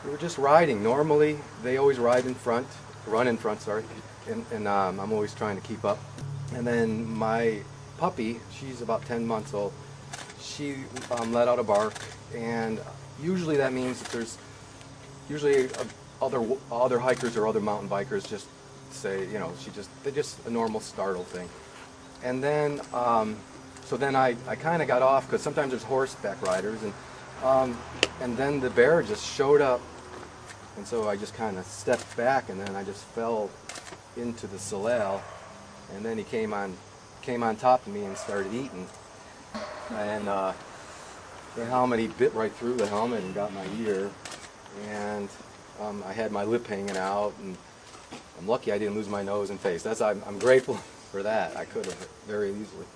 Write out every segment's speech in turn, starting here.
We were just riding. Normally, they always run in front, sorry, and I'm always trying to keep up. And then my puppy, she's about 10 months old, she let out a bark, and usually that means that there's usually other hikers or other mountain bikers just say, you know, they're just a normal startle thing. And then, so then I kind of got off, because sometimes there's horseback riders, and then the bear just showed up, and so I just kind of stepped back, and then I just fell into the salal, and then he came on top of me and started eating, and the helmet, he bit right through the helmet and got my ear, and I had my lip hanging out, and I'm lucky I didn't lose my nose and face. I'm grateful for that. I could have very easily.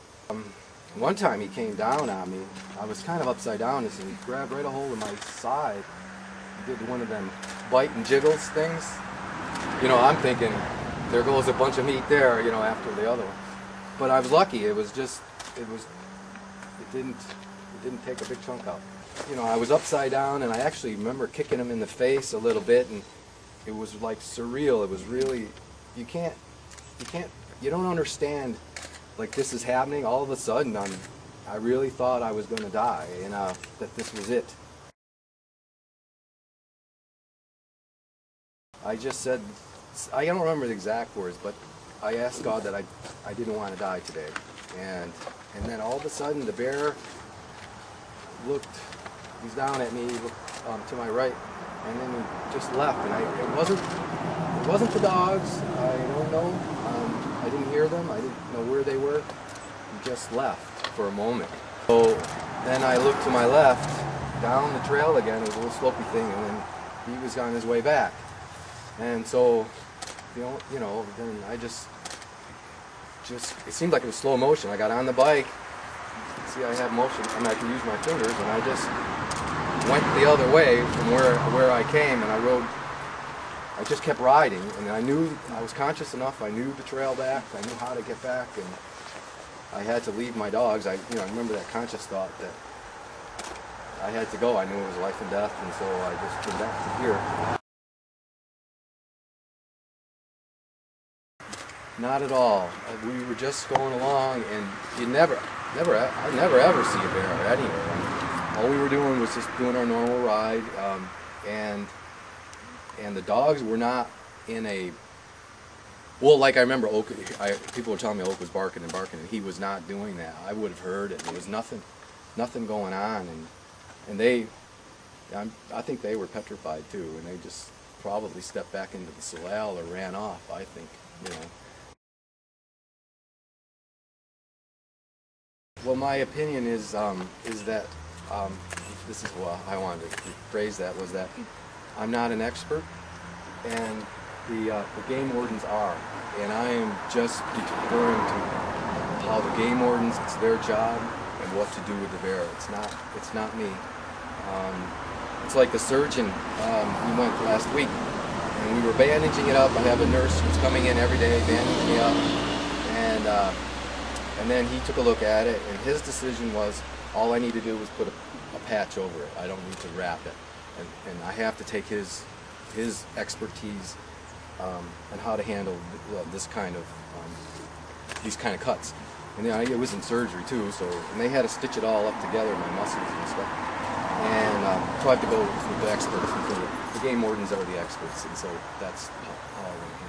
One time he came down on me. I was kind of upside down, and he grabbed right a hold of my side. He did one of them bite and jiggles things. You know, I'm thinking, there goes a bunch of meat there, you know, after the other one. But I was lucky. It didn't take a big chunk out. You know, I was upside down, and I actually remember kicking him in the face a little bit, and it was like surreal. It was really, you don't understand, like, this is happening. All of a sudden, I really thought I was going to die, and that this was it. I just said, I don't remember the exact words, but I asked God that I didn't want to die today. And then all of a sudden, the bear looked, he's down at me, looked to my right, and then he just left. And it wasn't the dogs. I don't know. I didn't hear them. I didn't know where they were. He just left for a moment. So then I looked to my left, down the trail again. It was a little slopey thing, and then he was on his way back. And so, you know, then I just it seemed like it was slow motion. I got on the bike. See, I have motion, and I can use my fingers, and I just went the other way from where I came, and I just kept riding, and I was conscious enough. I knew the trail back. I knew how to get back, and I had to leave my dogs. I remember that conscious thought that I had to go. I knew it was life and death, and so I just came back to here. Not at all. We were just going along, and I never ever see a bear anywhere. All we were doing was just doing our normal ride, and the dogs were not in a, well, like I remember Oak, people were telling me Oak was barking and barking, and he was not doing that. I would have heard it. There was nothing going on, and I think they were petrified too, and they just probably stepped back into the salal or ran off, I think, you know. Well, my opinion is that this is what I wanted to phrase that, was that I'm not an expert, and the game wardens are, and I am just referring to how the game wardens, it's their job, and what to do with the bear. It's not me. It's like the surgeon. We went last week, and we were bandaging it up. I have a nurse who's coming in every day, bandaging me up, and then he took a look at it, and his decision was, all I need to do was put a patch over it. I don't need to wrap it. And I have to take his expertise on how to handle this kind of these kind of cuts. And it was in surgery too, and they had to stitch it all up together, my muscles and stuff. And so I have to go with the experts. The game wardens are the experts, and so that's how I went.